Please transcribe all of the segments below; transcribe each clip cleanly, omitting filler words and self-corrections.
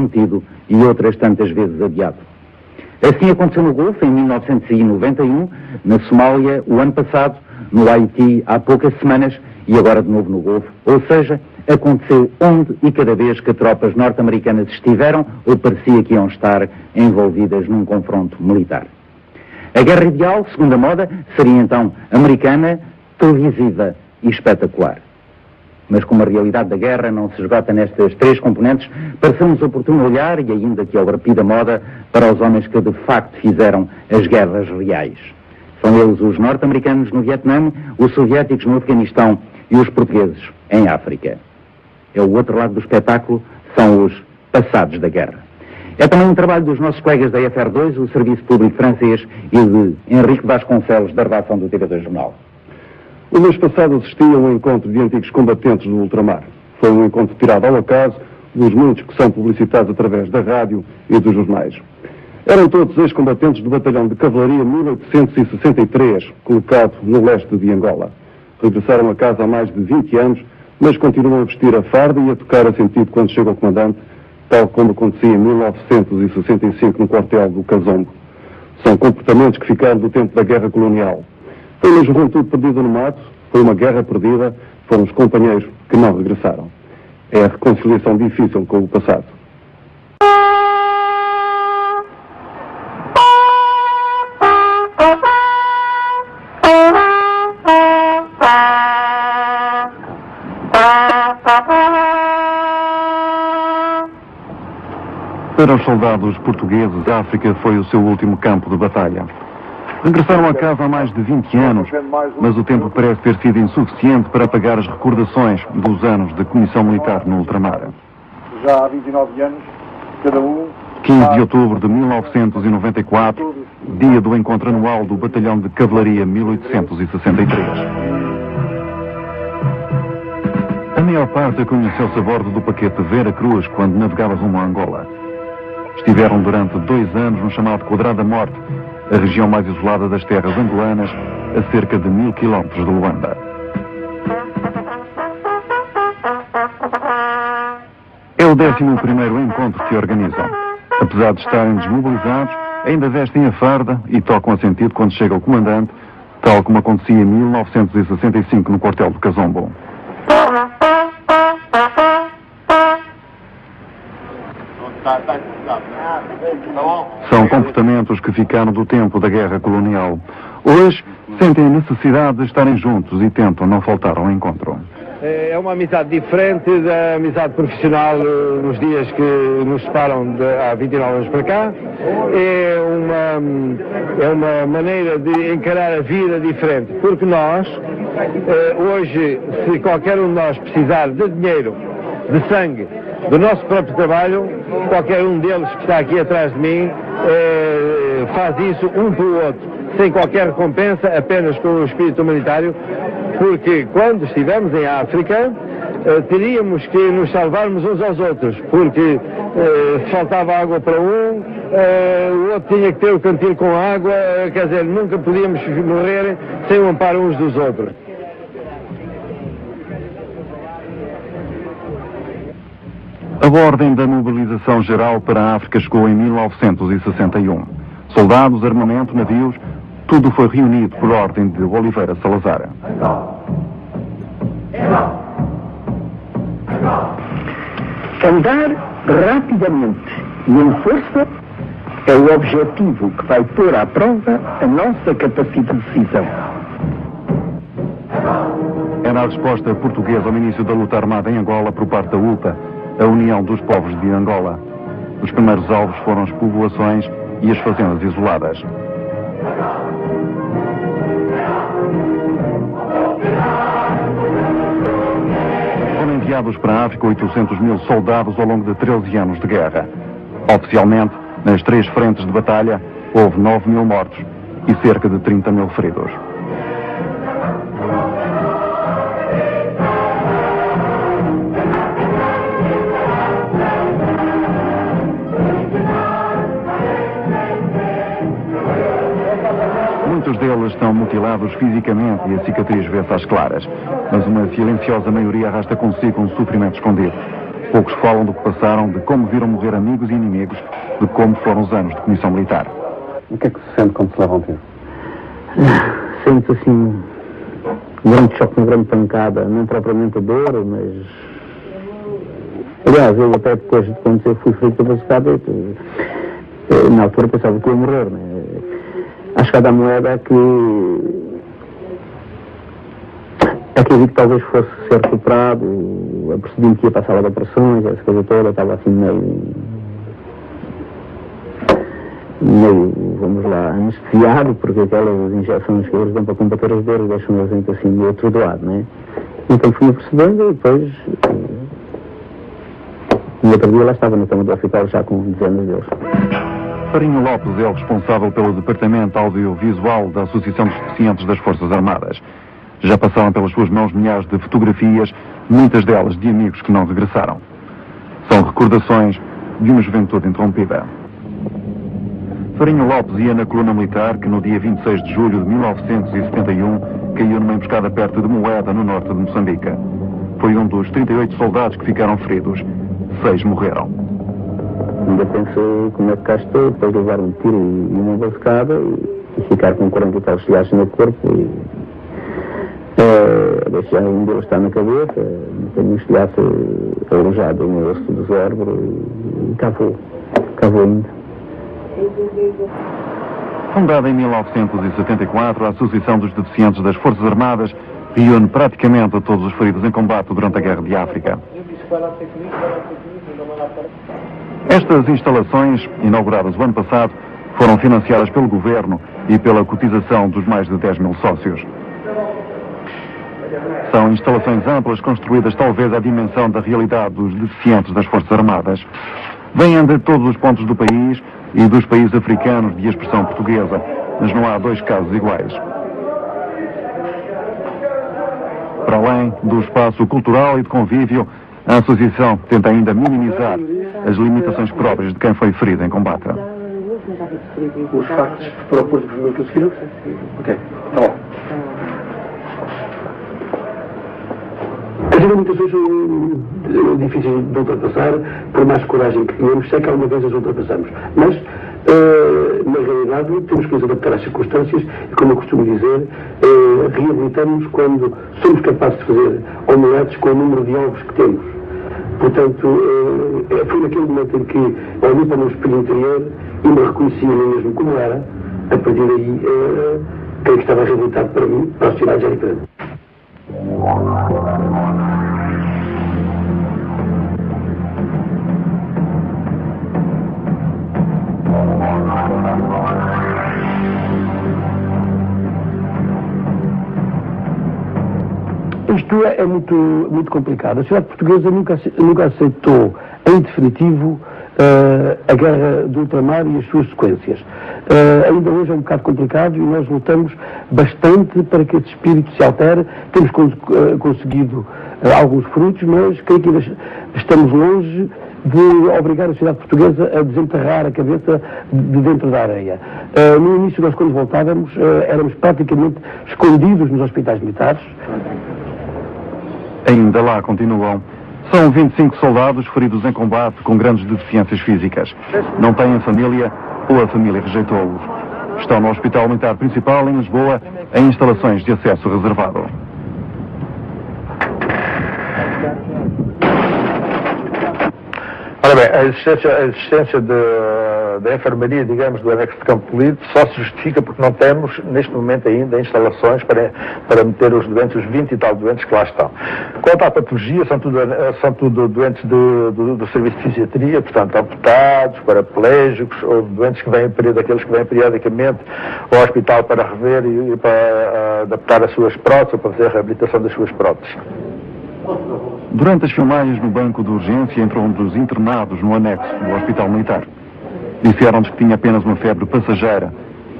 prometido e outras tantas vezes adiado. Assim aconteceu no Golfo em 1991, na Somália o ano passado, no Haiti há poucas semanas e agora de novo no Golfo. Ou seja, aconteceu onde e cada vez que tropas norte-americanas estiveram ou parecia que iam estar envolvidas num confronto militar. A guerra ideal, segundo a moda, seria então americana, televisiva e espetacular. Mas como a realidade da guerra não se esgota nestas três componentes, pareceu-nos oportuno olhar, e ainda que ao repito da moda, para os homens que de facto fizeram as guerras reais. São eles os norte-americanos no Vietnã, os soviéticos no Afeganistão e os portugueses em África. É o outro lado do espetáculo, são os passados da guerra. É também um trabalho dos nossos colegas da FR2, o Serviço Público Francês, e de Henrique Vasconcelos, da redação do TV2 Jornal. O mês passado assisti a um encontro de antigos combatentes do ultramar. Foi um encontro tirado ao acaso dos muitos que são publicitados através da rádio e dos jornais. Eram todos ex-combatentes do Batalhão de Cavalaria 1863, colocado no leste de Angola. Regressaram a casa há mais de 20 anos, mas continuam a vestir a farda e a tocar a sentido quando chega o comandante, tal como acontecia em 1965 no quartel do Cazombo. São comportamentos que ficaram do tempo da guerra colonial. Foi uma juventude perdida no mato, foi uma guerra perdida, foram os companheiros que não regressaram. É a reconciliação difícil com o passado. Para os soldados portugueses, a África foi o seu último campo de batalha. Regressaram a casa há mais de 20 anos, mas o tempo parece ter sido insuficiente para apagar as recordações dos anos de comissão militar no ultramar. Já há 29 anos, cada um... 15 de outubro de 1994, dia do encontro anual do Batalhão de Cavalaria 1863. A maior parte conheceu-se a bordo do paquete Vera Cruz quando navegava rumo a Angola. Estiveram durante 2 anos no chamado Quadrado da Morte, a região mais isolada das terras angolanas, a cerca de 1000 quilómetros de Luanda. É o 11º encontro que organizam. Apesar de estarem desmobilizados, ainda vestem a farda e tocam a sentido quando chega o comandante, tal como acontecia em 1965 no quartel do Cazombo. São comportamentos que ficaram do tempo da guerra colonial. Hoje, sentem a necessidade de estarem juntos e tentam não faltar ao encontro. É uma amizade diferente da amizade profissional nos dias que nos separam há 29 anos para cá. É uma maneira de encarar a vida diferente, porque nós, hoje, se qualquer um de nós precisar de dinheiro, de sangue, do nosso próprio trabalho, qualquer um deles que está aqui atrás de mim faz isso um pelo outro, sem qualquer recompensa, apenas com o espírito humanitário, porque quando estivemos em África teríamos que nos salvarmos uns aos outros, porque se faltava água para um, o outro tinha que ter o cantil com água, quer dizer, nunca podíamos morrer sem o amparo uns dos outros. A ordem da mobilização geral para a África chegou em 1961. Soldados, armamento, navios, tudo foi reunido por ordem de Oliveira Salazar. Andar rapidamente e em força é o objetivo que vai pôr à prova a nossa capacidade de decisão. Era a resposta portuguesa ao início da luta armada em Angola por parte da UPA, a União dos Povos de Angola. Os primeiros alvos foram as povoações e as fazendas isoladas. Foram enviados para a África 800.000 soldados ao longo de 13 anos de guerra. Oficialmente, nas 3 frentes de batalha, houve 9.000 mortos e cerca de 30.000 feridos. Muitos deles estão mutilados fisicamente e a cicatriz vê-se às claras, mas uma silenciosa maioria arrasta consigo um sofrimento escondido. Poucos falam do que passaram, de como viram morrer amigos e inimigos, de como foram os anos de comissão militar. O que é que se sente quando se leva um tiro? Sente assim um grande choque, uma grande pancada, não propriamente a dor, mas... Aliás, eu até depois de acontecer fui ferido pela bazucada, na altura pensava que ia morrer, né? A chegada à moeda é que vi que talvez fosse ser recuperado, apercebi-me que ia para a sala de operações, essa coisa toda, estava assim meio, vamos lá, anestesiado, porque aquelas injeções que eles dão para combater as dores deixam a gente assim meio atordoado, né? Então fui percebendo e depois, no outro dia lá estava na cama do hospital já com dezenas deles. Farinha Lopes é o responsável pelo departamento audiovisual da Associação dos Deficientes das Forças Armadas. Já passaram pelas suas mãos milhares de fotografias, muitas delas de amigos que não regressaram. São recordações de uma juventude interrompida. Farinha Lopes ia na coluna militar que no dia 26 de julho de 1971 caiu numa emboscada perto de Moeda, no norte de Moçambique. Foi um dos 38 soldados que ficaram feridos. 6 morreram. Ainda pensei como é que cá estou, depois de levar um tiro e uma bazucada e ficar com 40 e tal estilhaços no corpo e deixar um deles estar na cabeça, tenho um estilhaço alojado no osso do cérebro e cá vou ainda. Fundada em 1974, a Associação dos Deficientes das Forças Armadas reúne praticamente a todos os feridos em combate durante a Guerra de África. Estas instalações, inauguradas o ano passado, foram financiadas pelo Governo e pela cotização dos mais de 10 mil sócios. São instalações amplas, construídas talvez à dimensão da realidade dos deficientes das Forças Armadas. Vêm de todos os pontos do país e dos países africanos de expressão portuguesa, mas não há 2 casos iguais. Para além do espaço cultural e de convívio, a Associação tenta ainda minimizar as limitações próprias de quem foi ferido em combate. Os factos propôs não conseguiram? Ok, tá bom. As limitações são difíceis de ultrapassar, por mais coragem que tenhamos, sei que alguma vez as ultrapassamos. Mas, na realidade, temos que nos adaptar às circunstâncias e, como eu costumo dizer, reabilitamos quando somos capazes de fazer omeletes com o número de ovos que temos. Portanto, foi naquele momento em que olhei para o meu espelho interior e me reconheci a mim mesmo como era. A partir daí, creio que estava reabilitado para mim, para a sociedade já diferente. Isto é muito complicado. A sociedade portuguesa nunca aceitou, em definitivo, a guerra do ultramar e as suas sequências. Ainda hoje é um bocado complicado e nós lutamos bastante para que esse espírito se altere. Temos conseguido alguns frutos, mas creio que estamos longe de obrigar a sociedade portuguesa a desenterrar a cabeça de dentro da areia. No início, nós quando voltávamos, éramos praticamente escondidos nos hospitais militares. Ainda lá continuam. São 25 soldados feridos em combate com grandes deficiências físicas. Não têm família ou a família rejeitou-os. Estão no Hospital Militar Principal, em Lisboa, em instalações de acesso reservado. Ora bem, a existência da enfermaria, digamos, do anexo de Campo Polido só se justifica porque não temos, neste momento ainda, instalações para meter os doentes, os 20 e tal doentes que lá estão. Quanto à patologia, são tudo doentes do serviço de fisiatria, portanto, amputados, paraplégicos, ou doentes daqueles que vêm periodicamente ao hospital para rever e para adaptar as suas próteses, ou para fazer a reabilitação das suas próteses. Durante as filmagens no banco de urgência entrou um dos internados no anexo do Hospital Militar. Disseram-nos que tinha apenas uma febre passageira,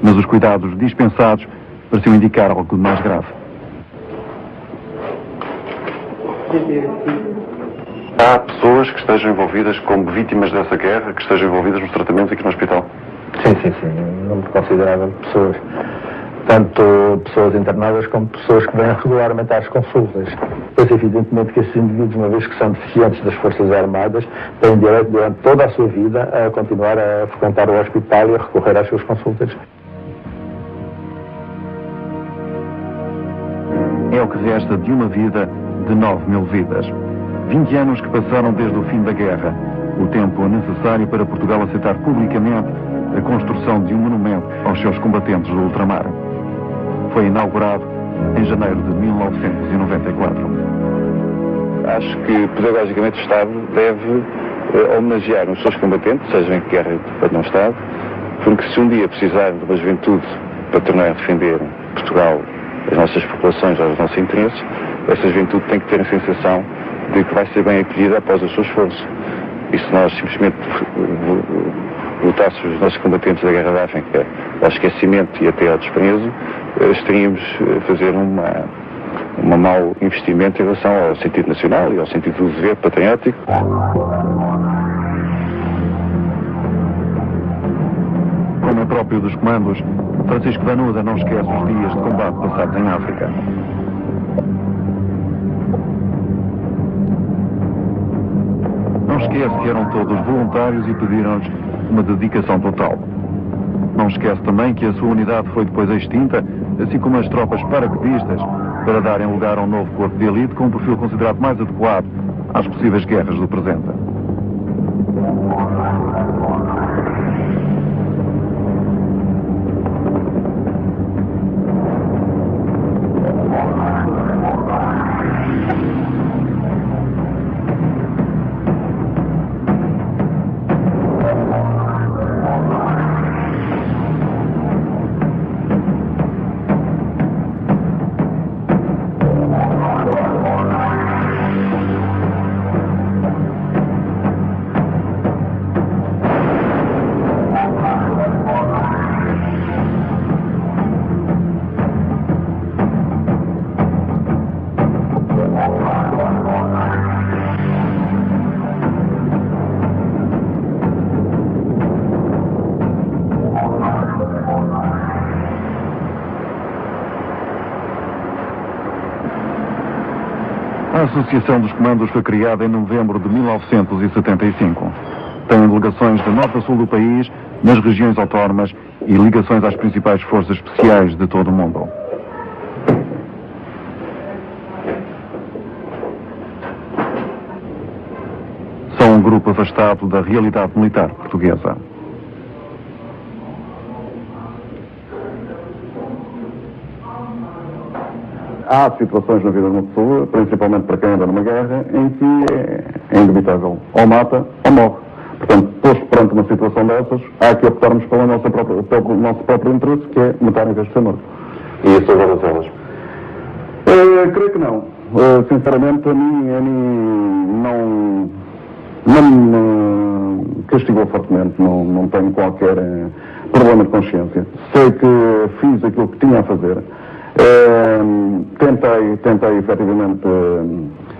mas os cuidados dispensados pareciam indicar algo de mais grave. Há pessoas que estejam envolvidas como vítimas dessa guerra, que estejam envolvidas nos tratamentos aqui no hospital? Sim. Não me considerava pessoas. tanto pessoas internadas como pessoas que vêm regularmente às consultas. Pois, evidentemente, que esses indivíduos, uma vez que são deficientes das Forças Armadas, têm direito durante toda a sua vida a continuar a frequentar o hospital e a recorrer às suas consultas. É o que resta de uma vida de 9.000 vidas. 20 anos que passaram desde o fim da guerra. O tempo necessário para Portugal aceitar publicamente a construção de um monumento aos seus combatentes do ultramar. Foi inaugurado em janeiro de 1994. Acho que, pedagogicamente, o Estado deve homenagear os seus combatentes, seja em que guerra não Estado, porque se um dia precisarem de uma juventude para tornar a defender Portugal, as nossas populações, os nossos interesses, essa juventude tem que ter a sensação de que vai ser bem acolhida após o seu esforço. E se nós simplesmente lutássemos os nossos combatentes da Guerra da África ao esquecimento e até ao desprezo, estaríamos a fazer um mau investimento em relação ao sentido nacional e ao sentido do dever patriótico. Como é próprio dos comandos, Francisco Vanuda não esquece os dias de combate passados em África. Não esquece que eram todos voluntários e pediram-nos uma dedicação total. Não esquece também que a sua unidade foi depois extinta, assim como as tropas paraquedistas, para darem lugar a um novo corpo de elite com um perfil considerado mais adequado às possíveis guerras do presente. A Associação dos Comandos foi criada em novembro de 1975. Tem delegações de norte a sul do país, nas regiões autónomas e ligações às principais forças especiais de todo o mundo. São um grupo afastado da realidade militar portuguesa. Há situações na vida de uma pessoa, principalmente para quem anda numa guerra, em que é indubitável. Ou mata ou morre. Portanto, posto perante uma situação dessas, há que optarmos pelo nosso próprio interesse, que é matar em vez de ser morto. E as suas orações? Creio que não. Sinceramente, a mim não me castigou fortemente. Não tenho qualquer problema de consciência. Sei que fiz aquilo que tinha a fazer. Tentei efetivamente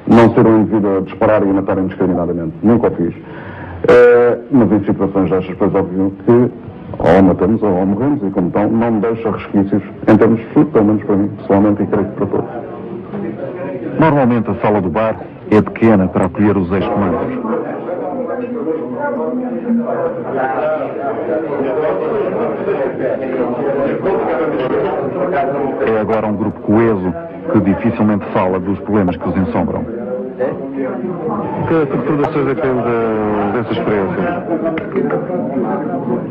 não ser um indivíduo a disparar e a matar indiscriminadamente. Nunca o fiz. Mas em situações destas, pois óbvio que ou matamos ou morremos, e como tal, não me deixa resquícios em termos de saúde, pelo menos para mim, pessoalmente, e creio que para todos. Normalmente a sala do bar é pequena para acolher os ex-comandos. É agora um grupo coeso que dificilmente fala dos problemas que os ensombram. Que recordações é que tem dessa experiência?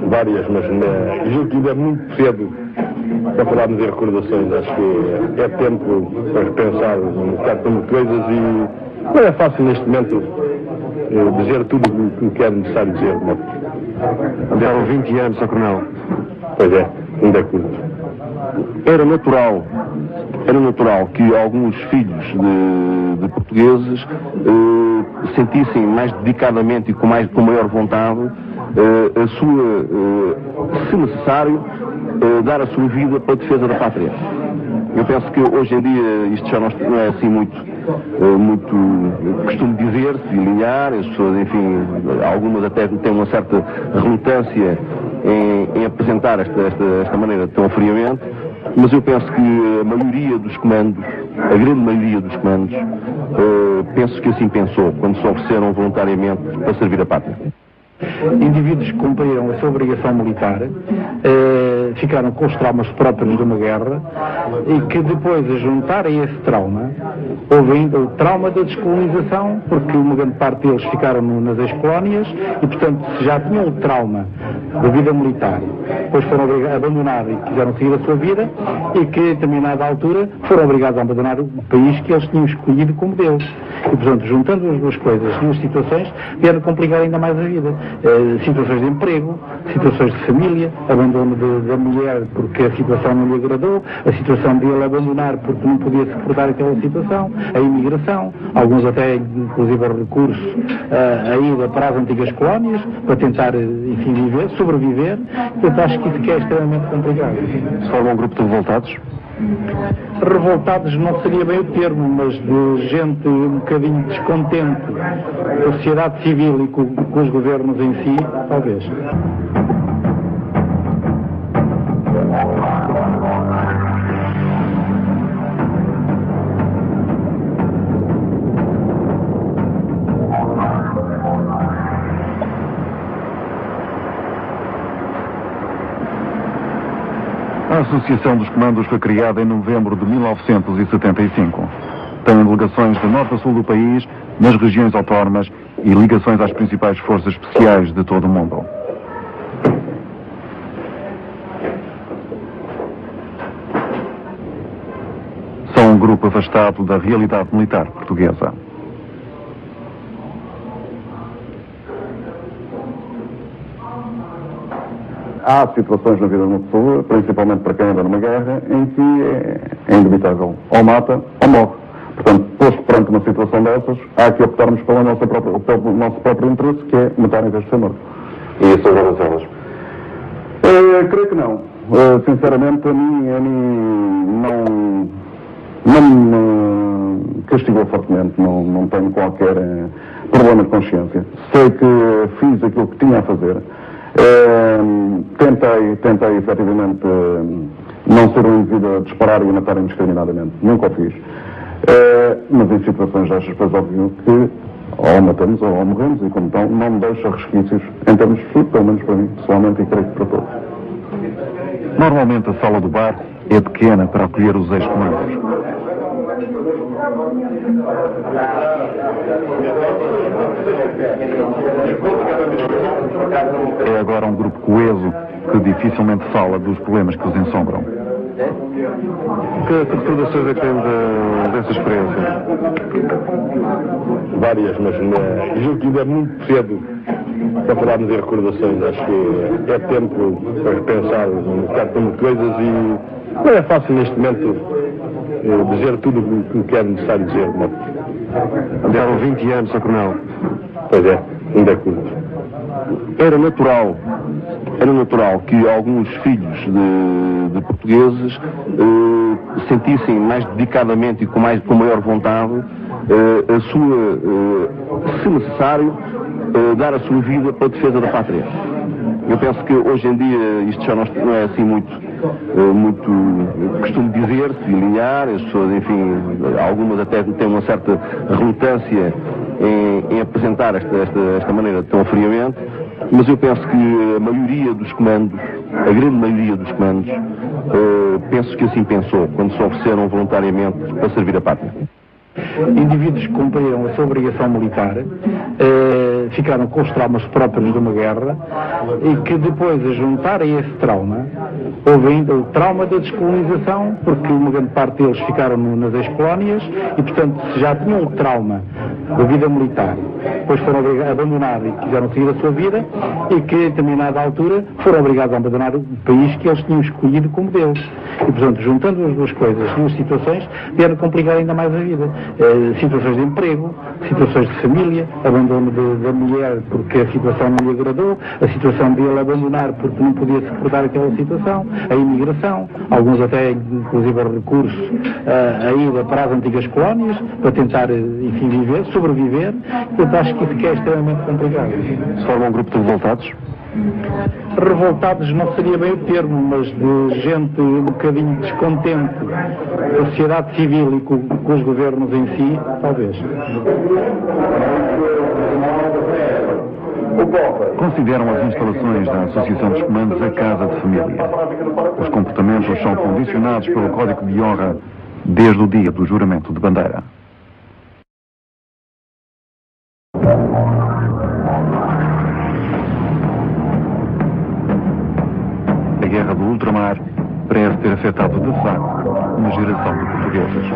Várias, mas julgo que ainda é muito cedo para falarmos em recordações. Acho que é tempo para repensar um bocado de coisas e não é fácil neste momento dizer tudo o que é necessário dizer. Andaram 20 anos, Sr. Coronel. Pois é, ainda é curto. Era natural que alguns filhos de portugueses sentissem mais dedicadamente e com maior vontade a sua, se necessário, dar a sua vida para a defesa da pátria. Eu penso que hoje em dia isto já não é assim muito costume dizer-se e linear, as pessoas, enfim, algumas até têm uma certa relutância em apresentar esta maneira tão friamente, mas eu penso que a maioria dos comandos, a grande maioria dos comandos, penso que assim pensou, quando se ofereceram voluntariamente para servir a pátria. Indivíduos que cumpriram a sua obrigação militar, ficaram com os traumas próprios de uma guerra e que depois, a juntar a esse trauma, houve ainda o trauma da descolonização, porque uma grande parte deles ficaram nas ex-colónias e, portanto, já tinham o trauma da vida militar, depois foram obrigados a abandonar e quiseram seguir a sua vida e que, em determinada altura, foram obrigados a abandonar o país que eles tinham escolhido como Deus. E, portanto, juntando as duas coisas, duas situações, vieram complicar ainda mais a vida. Situações de emprego, situações de família, abandono da mulher porque a situação não lhe agradou, a situação de ele abandonar porque não podia suportar aquela situação, a imigração, alguns até inclusive recurso a ida para as antigas colónias para tentar, enfim, sobreviver. Portanto, acho que isso que é extremamente complicado. Se forma um grupo de revoltados? Revoltados não seria bem o termo, mas de gente um bocadinho descontente com a sociedade civil e com os governos em si, talvez. A Associação dos Comandos foi criada em novembro de 1975. Tem delegações de norte a sul do país, nas regiões autónomas e ligações às principais forças especiais de todo o mundo. São um grupo afastado da realidade militar portuguesa. Há situações na vida de uma pessoa, principalmente para quem anda numa guerra, em que é inevitável. Ou mata ou morre. Portanto, posto perante uma situação dessas, há que optarmos pelo nosso próprio interesse, que é matar em vez de ser morto. E isso agora elas? Creio que não. Sinceramente, a mim não me castigou fortemente. Não tenho qualquer problema de consciência. Sei que fiz aquilo que tinha a fazer. Tentei efetivamente não ser um indivíduo a disparar e a matar indiscriminadamente. Nunca o fiz. Mas em situações destas, depois óbvio que ou matamos ou morremos, e como tal, não me deixa resquícios em termos de saúde, pelo menos para mim, pessoalmente, e creio que para todos. Normalmente a sala do bar é pequena para acolher os ex-comandos. É agora um grupo coeso que dificilmente fala dos problemas que os ensombram. Que recordações é que tem dessa experiência? Várias, mas julgo que ainda é muito cedo para falarmos em recordações. Acho que é tempo para repensar um bocado de coisas e não é fácil neste momento dizer tudo o que é necessário dizer. Andaram 20 anos, Sr. Coronel. Pois é, ainda é curto. Era natural que alguns filhos de portugueses sentissem mais dedicadamente e com maior vontade a sua, se necessário, dar a sua vida para a defesa da pátria. Eu penso que hoje em dia isto já não é assim muito costumo dizer-se, linear, as pessoas, enfim, algumas até têm uma certa relutância em apresentar esta maneira tão friamente, mas eu penso que a maioria dos comandos, a grande maioria dos comandos, penso que assim pensou, quando se ofereceram voluntariamente para servir a pátria. Indivíduos que cumpriram a sua obrigação militar, ficaram com os traumas próprios de uma guerra e que depois, a juntar a esse trauma, houve ainda o trauma da descolonização, porque uma grande parte deles ficaram nas ex-colónias e, portanto, já tinham o trauma da vida militar, depois foram obrigados a abandonar e quiseram seguir a sua vida e que, em determinada altura, foram obrigados a abandonar o país que eles tinham escolhido como Deus. E, portanto, juntando as duas coisas, duas situações, vieram complicar ainda mais a vida. Situações de emprego, situações de família, abandono da mulher porque a situação não lhe agradou, a situação de ele abandonar porque não podia suportar aquela situação, a imigração, alguns até inclusive recurso a ida para as antigas colónias para tentar, enfim, sobreviver. Portanto, acho que isso que é extremamente complicado. Se forma um grupo de revoltados? Revoltados não seria bem o termo, mas de gente um bocadinho descontente da sociedade civil e com os governos em si, talvez. Consideram as instalações da Associação dos Comandos a casa de família. Os comportamentos são condicionados pelo Código de Honra desde o dia do juramento de bandeira. A Guerra do Ultramar parece ter afetado de facto uma geração de portugueses.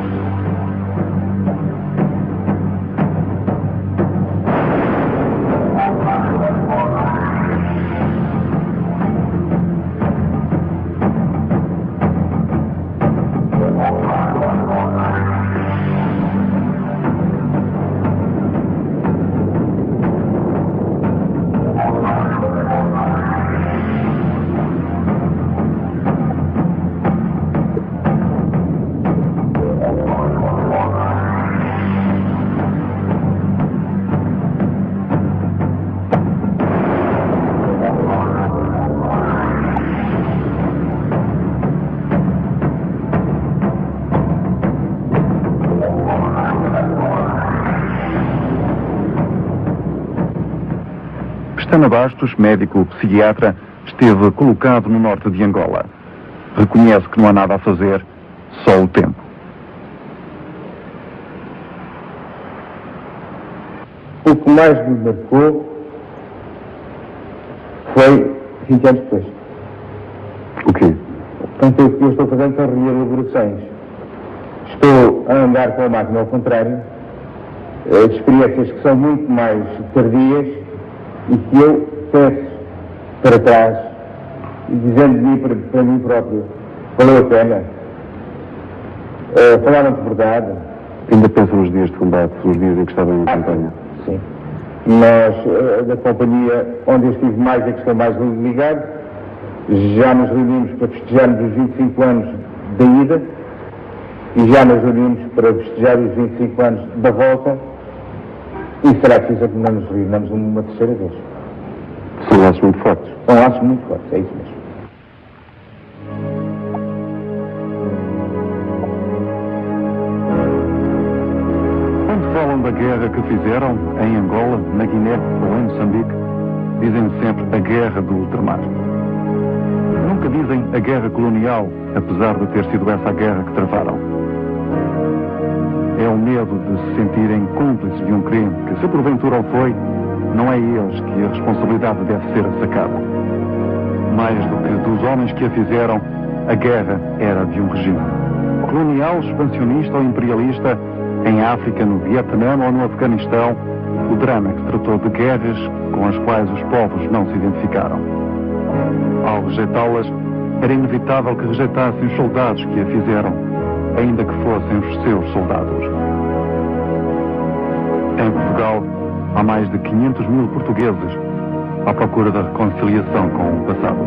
Pestana Bastos, médico psiquiatra, esteve colocado no norte de Angola. Reconhece que não há nada a fazer, só o tempo. O que mais me marcou foi 20 anos depois. O quê? Portanto, o que eu estou fazendo são reelaborações. Estou a andar com a máquina ao contrário, de experiências que são muito mais tardias e que eu peço para trás, dizendo de mim para mim próprio, valeu a pena. Falaram de verdade. Ainda pensa nos dias de combate, nos dias em que estava em campanha? Sim. Nós, da companhia onde eu estive mais e que estou mais ligado, já nos reunimos para festejarmos os 25 anos da ida e já nos reunimos para festejar os 25 anos da volta. E será preciso que não nos reunamos uma terceira vez. São laços muito fortes. São laços muito fortes, é isso mesmo. Quando falam da guerra que fizeram em Angola, na Guiné ou em Moçambique, dizem sempre a guerra do ultramar. Nunca dizem a guerra colonial, apesar de ter sido essa a guerra que travaram. É o medo de se sentirem cúmplices de um crime que, se porventura o foi, não é eles que a responsabilidade deve ser sacada. Mais do que dos homens que a fizeram, a guerra era de um regime colonial, expansionista ou imperialista, em África, no Vietnã ou no Afeganistão, o drama que tratou de guerras com as quais os povos não se identificaram. Ao rejeitá-las, era inevitável que rejeitassem os soldados que a fizeram, ainda que fossem os seus soldados. Em Portugal, há mais de 500 mil portugueses à procura da reconciliação com o passado.